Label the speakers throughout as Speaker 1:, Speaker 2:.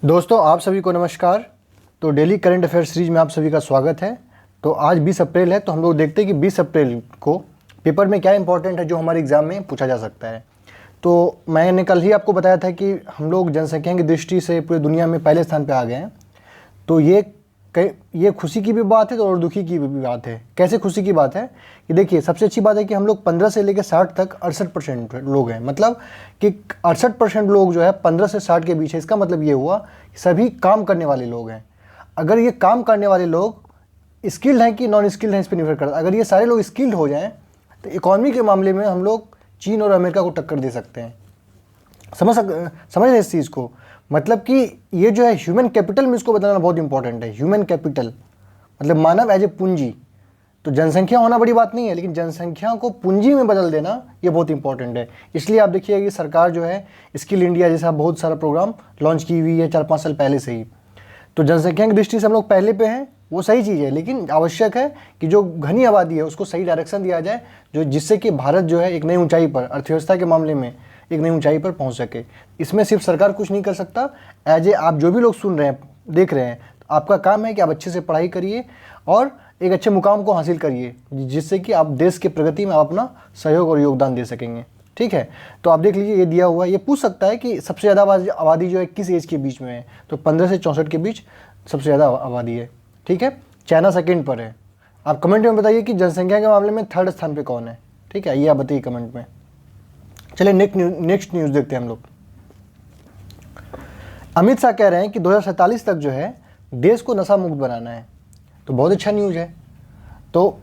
Speaker 1: दोस्तों आप सभी को नमस्कार। तो डेली करंट अफेयर सीरीज में आप सभी का स्वागत है। तो आज 20 अप्रैल है, तो हम लोग देखते हैं कि 20 अप्रैल को पेपर में क्या इंपॉर्टेंट है जो हमारे एग्ज़ाम में पूछा जा सकता है। तो मैंने कल ही आपको बताया था कि हम लोग जनसंख्या की दृष्टि से पूरी दुनिया में पहले स्थान पर आ गए हैं। तो ये खुशी की भी बात है और दुखी की भी बात है। कैसे खुशी की बात है कि देखिए, सबसे अच्छी बात है कि हम लोग 15 से लेकर 60 तक 68% लोग हैं। मतलब कि 68% लोग जो है 15 से 60 के बीच है। इसका मतलब ये हुआ कि सभी काम करने वाले लोग हैं। अगर ये काम करने वाले लोग स्किल्ड हैं कि नॉन स्किल्ड हैं, इस पर निर्भर करता है। अगर ये सारे लोग स्किल्ड हो जाएँ तो इकॉनमी के मामले में हम लोग चीन और अमेरिका को टक्कर दे सकते हैं। समझ रहे इस चीज़ को। मतलब कि ये जो है ह्यूमन कैपिटल में इसको बताना बहुत इंपॉर्टेंट है। ह्यूमन कैपिटल मतलब मानव एज ए पूंजी। तो जनसंख्या होना बड़ी बात नहीं है, लेकिन जनसंख्या को पूंजी में बदल देना ये बहुत इंपॉर्टेंट है। इसलिए आप देखिए कि सरकार जो है स्किल इंडिया जैसा बहुत सारा प्रोग्राम लॉन्च की हुई है 4-5 साल पहले से ही। तो जनसंख्या की दृष्टि से हम लोग पहले पे हैं, वो सही चीज़ है, लेकिन आवश्यक है कि जो घनी आबादी है उसको सही डायरेक्शन दिया जाए, जिससे कि भारत जो है एक नई ऊंचाई पर, अर्थव्यवस्था के मामले में एक नई ऊंचाई पर पहुंच सके। इसमें सिर्फ सरकार कुछ नहीं कर सकता। एज ए आप जो भी लोग सुन रहे हैं, देख रहे हैं, तो आपका काम है कि आप अच्छे से पढ़ाई करिए और एक अच्छे मुकाम को हासिल करिए, जिससे कि आप देश के प्रगति में आप अपना सहयोग और योगदान दे सकेंगे। ठीक है, तो आप देख लीजिए, ये दिया हुआ है। ये पूछ सकता है कि सबसे ज़्यादा आबादी जो है किस एज के बीच में है, तो 15 से 64 के बीच सबसे ज़्यादा आबादी है। ठीक है, चाइना सेकंड पर है। आप कमेंट में बताइए कि जनसंख्या के मामले में थर्ड स्थान पे कौन है। ठीक है, ये आप बताइए कमेंट में। चलिए नेक्स्ट न्यूज़ देखते हैं हम लोग। अमित शाह कह रहे हैं कि 2047 तक जो है देश को नशा मुक्त बनाना है। तो बहुत अच्छा न्यूज़ है। तो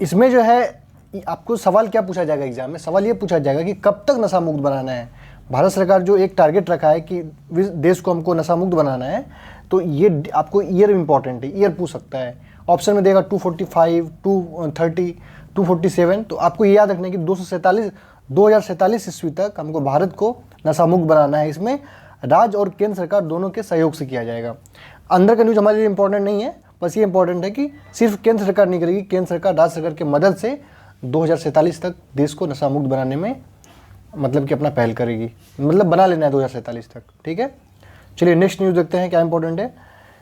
Speaker 1: इसमें जो है आपको सवाल क्या पूछा जाएगा एग्जाम में? सवाल ये पूछा जाएगा कि कब तक नशा मुक्त बनाना है। भारत सरकार जो एक टारगेट रखा है कि देश को हमको नशा मुक्त बनाना है, तो ये आपको ईयर इंपॉर्टेंट है, ईयर पूछ सकता है। ऑप्शन में देगा 245, 230, 247। तो आपको ये याद रखना है कि 2047 ईस्वी तक हमको भारत को नशा मुक्त बनाना है। इसमें राज्य और केंद्र सरकार दोनों के सहयोग से किया जाएगा। अंदर का न्यूज़ हमारे लिए इंपॉर्टेंट नहीं है, बस ये इंपॉर्टेंट है कि सिर्फ केंद्र सरकार नहीं करेगी, केंद्र सरकार राज्य सरकार की मदद से 2047 तक देश को नशा मुक्त बनाने में मतलब कि अपना पहल करेगी। मतलब बना लेना है 2047 तक। ठीक है, चलिए नेक्स्ट न्यूज़ देखते हैं क्या इंपॉर्टेंट है।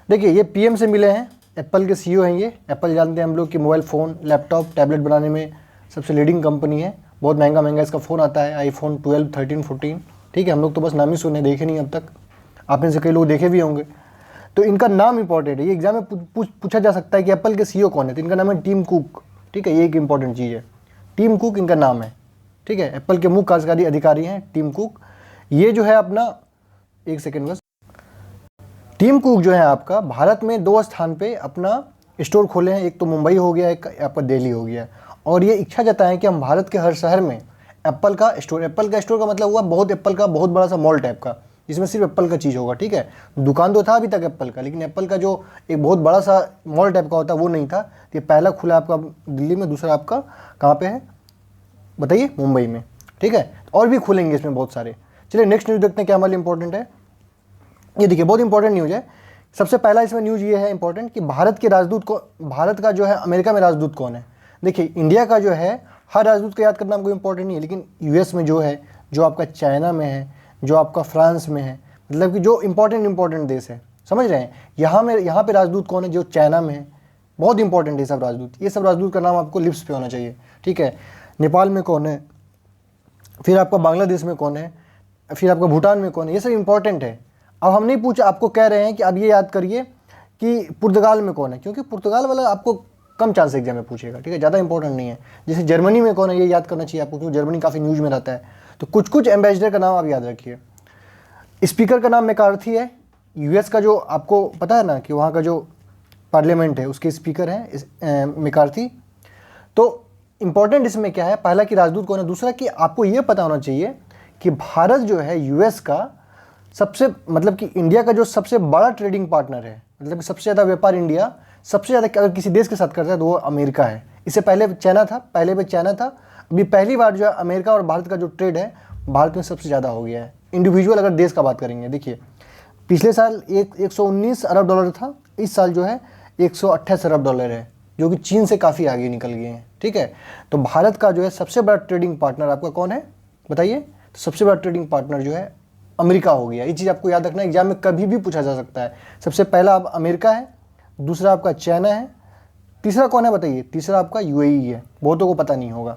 Speaker 1: देखिए, ये पीएम से मिले हैं, एप्पल के सीईओ हैं ये। एप्पल जानते हैं हम लोग कि मोबाइल फ़ोन, लैपटॉप, टैबलेट बनाने में सबसे लीडिंग कंपनी है। बहुत महंगा इसका फ़ोन आता है, आईफोन 12, 13, 14। ठीक है, हम लोग तो बस नाम ही सुने, देखे नहीं अब तक। आप में से कई लोग देखे भी होंगे। तो इनका नाम इंपॉर्टेंट है, ये एग्जाम में पूछा जा सकता है कि एप्पल के सीईओ कौन है। तो इनका नाम है टिम कुक। ठीक है, ये एक इंपॉर्टेंट चीज़ है, टिम कुक इनका नाम है। ठीक है, एप्पल के मुख्य कार्यकारी अधिकारी हैं टिम कुक। ये जो है अपना, एक सेकेंड बस, टिम कुक जो है आपका भारत में 2 स्थान पे अपना स्टोर खोले हैं। एक तो मुंबई हो गया, एक आपका दिल्ली हो गया। और ये इच्छा जताएं कि हम भारत के हर शहर में एप्पल का स्टोर का मतलब हुआ बहुत एप्पल का बहुत बड़ा सा मॉल टाइप का, जिसमें सिर्फ एप्पल का चीज़ होगा। ठीक है, दुकान तो था अभी तक एप्पल का, लेकिन एप्पल का जो एक बहुत बड़ा सा मॉल टाइप का होता है वो नहीं था। ये पहला खुला आपका दिल्ली में, दूसरा आपका कहाँ पे है बताइए, मुंबई में। ठीक है, और भी खुलेंगे इसमें बहुत सारे। चलिए नेक्स्ट न्यूज़ देखते हैं क्या हमारे लिए इंपॉर्टेंट है। ये देखिए, बहुत इंपॉर्टेंट न्यूज़ है। सबसे पहला इसमें न्यूज़ ये है इंपॉर्टेंट कि भारत के राजदूत को, भारत का जो है अमेरिका में राजदूत कौन है। देखिए, इंडिया का जो है हर राजदूत को याद करना हमको इंपॉर्टेंट नहीं है, लेकिन यूएस में जो है, जो आपका चाइना में है, जो आपका फ्रांस में है, मतलब कि जो इंपॉर्टेंट देश है, समझ रहे हैं। यहाँ पे राजदूत कौन है? जो चाइना में है, बहुत इंपॉर्टेंट है सब राजदूत। ये सब राजदूत का नाम आपको लिप्स पे होना चाहिए। ठीक है, नेपाल में कौन है, फिर आपका बांग्लादेश में कौन है, फिर आपका भूटान में कौन है, ये सब इंपॉर्टेंट है। अब हम नहीं पूछा, आपको कह रहे हैं कि अब ये याद करिए कि पुर्तगाल में कौन है, क्योंकि पुर्तगाल वाला आपको कम चांस एग्जाम में पूछेगा। ठीक है, ज़्यादा इंपॉर्टेंट नहीं है। जैसे जर्मनी में कौन है, ये याद करना चाहिए आपको, क्योंकि जर्मनी काफ़ी न्यूज़ में रहता है। तो कुछ एम्बेसडर का नाम आप याद रखिए। स्पीकर का नाम मैकार्थी है। यूएस का जो आपको पता है ना कि वहाँ का जो पार्लियामेंट है उसके स्पीकर हैं मैकार्थी। तो इंपॉर्टेंट इसमें क्या है, पहला कि राजदूत कौन है, दूसरा कि आपको ये पता होना चाहिए कि भारत जो है यूएस का सबसे, मतलब कि इंडिया का जो सबसे बड़ा ट्रेडिंग पार्टनर है, मतलब कि सबसे ज़्यादा व्यापार इंडिया सबसे ज़्यादा अगर किसी देश के साथ करता है तो वो अमेरिका है। इससे पहले चाइना था, अभी पहली बार जो है अमेरिका और भारत का जो ट्रेड है भारत में सबसे ज़्यादा हो गया है। इंडिविजुअल अगर देश का बात करेंगे, देखिए पिछले साल 119 अरब डॉलर था, इस साल जो है 128 अरब डॉलर है, जो कि चीन से काफ़ी आगे निकल गए हैं। ठीक है, तो भारत का जो है सबसे बड़ा ट्रेडिंग पार्टनर आपका कौन है बताइए। तो सबसे बड़ा ट्रेडिंग पार्टनर जो है अमेरिका हो गया। ये चीज़ आपको याद रखना, एग्जाम में कभी भी पूछा जा सकता है। सबसे पहला आप अमेरिका है, दूसरा आपका चाइना है, तीसरा कौन है बताइए? तीसरा आपका यूएई है। बहुतों को पता नहीं होगा।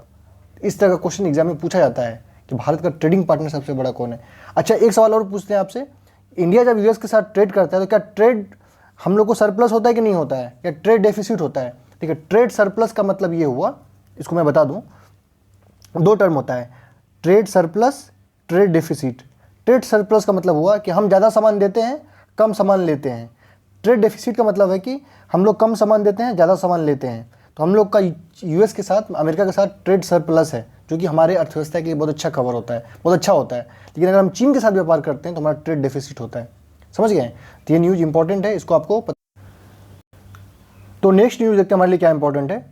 Speaker 1: इस तरह का क्वेश्चन एग्जाम में पूछा जाता है कि भारत का ट्रेडिंग पार्टनर सबसे बड़ा कौन है। अच्छा, एक सवाल और पूछते हैं आपसे, इंडिया जब यूएस के साथ ट्रेड करता है तो क्या ट्रेड हम लोग को सरप्लस होता है कि नहीं होता है, या ट्रेड डेफिसिट होता है? ठीक है, ट्रेड सरप्लस का मतलब ये हुआ, इसको मैं बता दूं, दो टर्म होता है, trade surplus, trade deficit. Trade surplus का मतलब हुआ कि हम ज़्यादा सामान देते हैं, कम सामान लेते हैं। ट्रेड डेफिसिट का मतलब है कि हम लोग कम सामान देते हैं, ज़्यादा सामान लेते हैं। तो हम लोग का यूएस के साथ, अमेरिका के साथ ट्रेड सरप्लस है, जो कि हमारे अर्थव्यवस्था के लिए बहुत अच्छा खबर होता है, बहुत अच्छा होता है। लेकिन अगर हम चीन के साथ व्यापार करते हैं तो हमारा ट्रेड डेफिसिट होता है। समझ गए? तो ये न्यूज़ इंपॉर्टेंट है, इसको आपको तो नेक्स्ट न्यूज़ देखते हैं हमारे लिए क्या इंपॉर्टेंट है।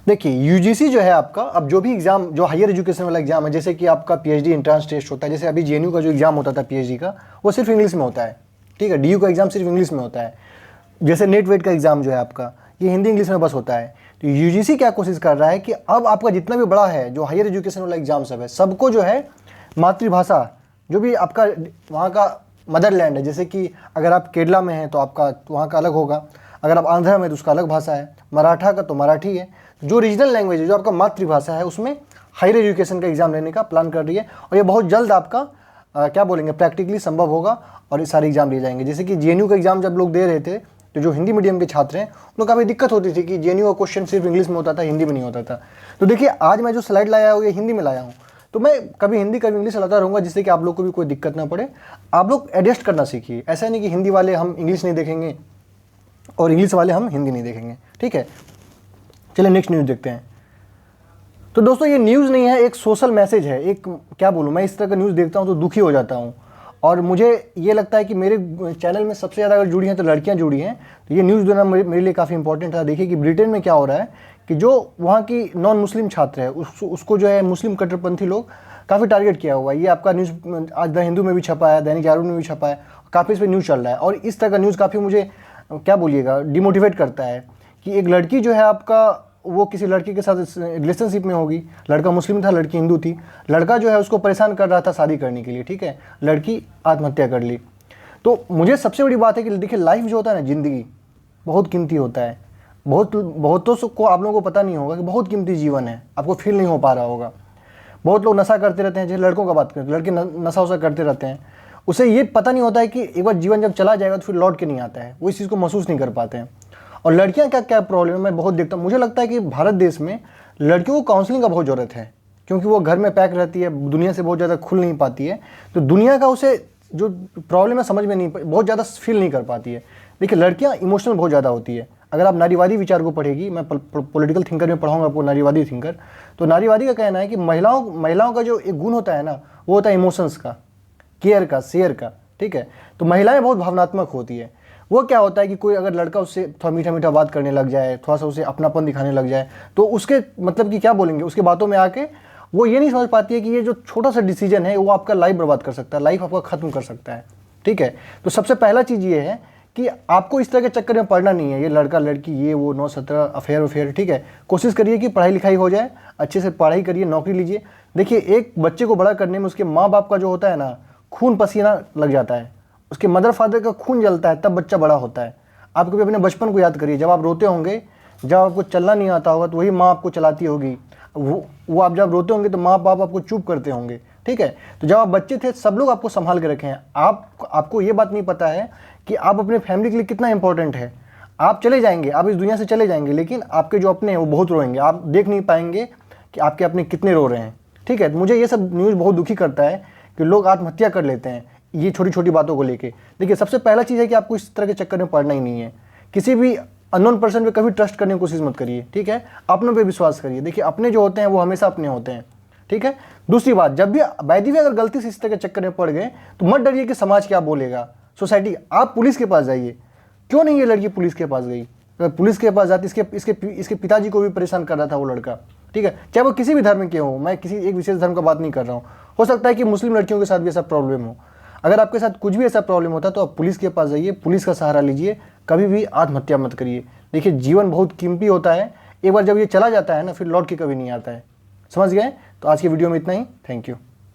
Speaker 1: देखिए, यूजीसी जो है आपका, अब जो भी एग्जाम, जो हायर एजुकेशन वाला एग्जाम है, जैसे कि आपका पीएचडी एंट्रेंस टेस्ट होता है, जैसे अभी जेएनयू का जो एग्जाम होता था पीएचडी का, वो सिर्फ इंग्लिश में होता है। ठीक है, डीयू का एग्जाम सिर्फ इंग्लिश में होता है। जैसे नेट वेट का एग्जाम जो है आपका, ये हिंदी इंग्लिश में बस होता है। तो यूजीसी क्या कोशिश कर रहा है कि अब आपका जितना भी बड़ा है जो हायर एजुकेशन वाला एग्जाम सब है, सबको जो है मातृभाषा, जो भी आपका वहाँ का मदरलैंड है, जैसे कि अगर आप केरला में हैं तो आपका वहाँ का अलग होगा, अगर आप आंध्रा में तो उसका अलग भाषा है, मराठा का तो मराठी है, जो रीजनल लैंग्वेज है, जो आपका मातृभाषा है, उसमें हायर एजुकेशन का एग्जाम लेने का प्लान कर रही है। और ये बहुत जल्द आपका क्या बोलेंगे, प्रैक्टिकली संभव होगा और ये सारे एग्जाम लिए जाएंगे। जैसे कि जेएनयू का एग्जाम जब लोग दे रहे थे, तो जो हिंदी मीडियम के छात्र हैं उन लोग काफ़ी दिक्कत होती थी कि जेएनयू का क्वेश्चन सिर्फ इंग्लिश में होता था, हिंदी में नहीं होता था। तो देखिए, आज मैं जो स्लाइड लाया हूँ ये हिंदी में लाया हूँ, तो मैं कभी हिंदी कभी इंग्लिश चलाता रहूँगा, जिससे कि आप लोग को भी कोई दिक्कत ना पड़े। आप लोग एडजस्ट करना सीखिए। ऐसा नहीं कि हिंदी वाले हम इंग्लिश नहीं देखेंगे और इंग्लिश वाले हम हिंदी नहीं देखेंगे। ठीक है, चलिए नेक्स्ट न्यूज़ देखते हैं। तो दोस्तों, ये न्यूज़ नहीं है, एक सोशल मैसेज है। एक क्या बोलूँ, मैं इस तरह का न्यूज़ देखता हूँ तो दुखी हो जाता हूँ। और मुझे ये लगता है कि मेरे चैनल में सबसे ज़्यादा अगर जुड़ी हैं तो लड़कियाँ जुड़ी हैं, तो ये न्यूज़ देना मेरे लिए काफ़ी इंपॉर्टेंट था। देखिए कि ब्रिटेन में क्या हो रहा है कि जो वहाँ की नॉन मुस्लिम छात्र है, उसको जो है मुस्लिम कट्टरपंथी लोग काफ़ी टारगेट किया हुआ है। ये आपका न्यूज़ आज द हिंदू में भी छपा है, दैनिक जागरण में भी छपा है, काफ़ी इस पर न्यूज़ चल रहा है। और इस तरह का न्यूज़ काफ़ी मुझे क्या बोलिएगा, डिमोटिवेट करता है कि एक लड़की जो है आपका, वो किसी लड़के के साथ रिलेशनशिप में होगी, लड़का मुस्लिम था, लड़की हिंदू थी, लड़का जो है उसको परेशान कर रहा था शादी करने के लिए। ठीक है, लड़की आत्महत्या कर ली। तो मुझे सबसे बड़ी बात है कि देखिए, लाइफ जो होता है ना, ज़िंदगी बहुत कीमती होता है। बहुतों को आप लोगों को पता नहीं होगा कि बहुत कीमती जीवन है, आपको फील नहीं हो पा रहा होगा। बहुत लोग नशा करते रहते हैं, जैसे लड़कों का बात करते हैं, लड़के नशा वशा करते रहते हैं, उसे ये पता नहीं होता है कि एक बार जीवन जब चला जाएगा तो फिर लौट के नहीं आता है, वो इस चीज़ को महसूस नहीं कर पाते हैं। और लड़कियां क्या क्या प्रॉब्लम है, मैं बहुत देखता हूँ। मुझे लगता है कि भारत देश में लड़कियों को काउंसलिंग का बहुत ज़रूरत है, क्योंकि वो घर में पैक रहती है, दुनिया से बहुत ज़्यादा खुल नहीं पाती है, तो दुनिया का उसे जो प्रॉब्लम है समझ में नहीं, बहुत ज़्यादा फील नहीं कर पाती है। देखिए, लड़कियाँ इमोशनल बहुत ज़्यादा होती है। अगर आप नारीवादी विचार को पढ़ेगी, मैं पॉलिटिकल थिंकर में पढ़ाऊँगा आपको नारीवादी थिंकर, तो नारीवादी का कहना है कि महिलाओं का जो एक गुण होता है ना, वो होता है इमोशंस का, केयर का, शेयर का। ठीक है, तो महिलाएं बहुत भावनात्मक होती है। वो क्या होता है कि कोई अगर लड़का उससे थोड़ा मीठा मीठा बात करने लग जाए, थोड़ा सा उसे अपनापन दिखाने लग जाए, तो उसके मतलब कि क्या बोलेंगे, उसके बातों में आके वो ये नहीं समझ पाती है कि ये जो छोटा सा डिसीजन है वो आपका लाइफ बर्बाद कर सकता है, लाइफ आपका ख़त्म कर सकता है। ठीक है, तो सबसे पहला चीज़ ये है कि आपको इस तरह के चक्कर में पड़ना नहीं है, ये लड़का लड़की ये वो 9-17 अफेयर। ठीक है, कोशिश करिए कि पढ़ाई लिखाई हो जाए, अच्छे से पढ़ाई करिए, नौकरी लीजिए। देखिए, एक बच्चे को बड़ा करने में उसके माँ बाप का जो होता है ना, खून पसीना लग जाता है, उसके मदर फादर का खून जलता है, तब बच्चा बड़ा होता है। आप कभी अपने बचपन को याद करिए, जब आप रोते होंगे, जब आपको चलना नहीं आता होगा, तो वही माँ आपको चलाती होगी। वो आप जब रोते होंगे तो माँ बाप आपको चुप करते होंगे। ठीक है, तो जब आप बच्चे थे सब लोग आपको संभाल के रखे हैं। आपको ये बात नहीं पता है कि आप अपने फैमिली के लिए कितना इंपॉर्टेंट है। आप चले जाएंगे, आप इस दुनिया से चले जाएंगे, लेकिन आपके जो अपने हैं वो बहुत रोएंगे, आप देख नहीं पाएंगे कि आपके अपने कितने रो रहे हैं। ठीक है, मुझे ये सब न्यूज़ बहुत दुखी करता है कि लोग आत्महत्या कर लेते हैं ये छोटी छोटी बातों को लेके। देखिए, सबसे पहला चीज़ है कि आपको इस तरह के चक्कर में पड़ना ही नहीं है। किसी भी अननोन पर्सन पे कभी ट्रस्ट करने की कोशिश मत करिए। ठीक है, अपनों पे विश्वास करिए। देखिए, अपने जो होते हैं वो हमेशा अपने होते हैं। ठीक है, दूसरी बात, जब भी वैदी भी अगर गलती से इस तरह के चक्कर में पड़ गए तो मत डरिए कि समाज क्या बोलेगा, सोसाइटी। आप पुलिस के पास जाइए। क्यों नहीं ये लड़की पुलिस के पास गई? अगर पुलिस के पास जाती, इसके पिताजी को भी परेशान कर रहा था वो लड़का। ठीक है, चाहे वो किसी भी धर्म के हो, मैं किसी एक विशेष धर्म का बात नहीं कर रहा हूँ। हो सकता है कि मुस्लिम लड़कियों के साथ भी ऐसा प्रॉब्लम हो। अगर आपके साथ कुछ भी ऐसा प्रॉब्लम होता है तो आप पुलिस के पास जाइए, पुलिस का सहारा लीजिए, कभी भी आत्महत्या मत करिए। देखिए, जीवन बहुत कीमती होता है, एक बार जब ये चला जाता है ना, फिर लौट के कभी नहीं आता है। समझ गए? तो आज की वीडियो में इतना ही। Thank you.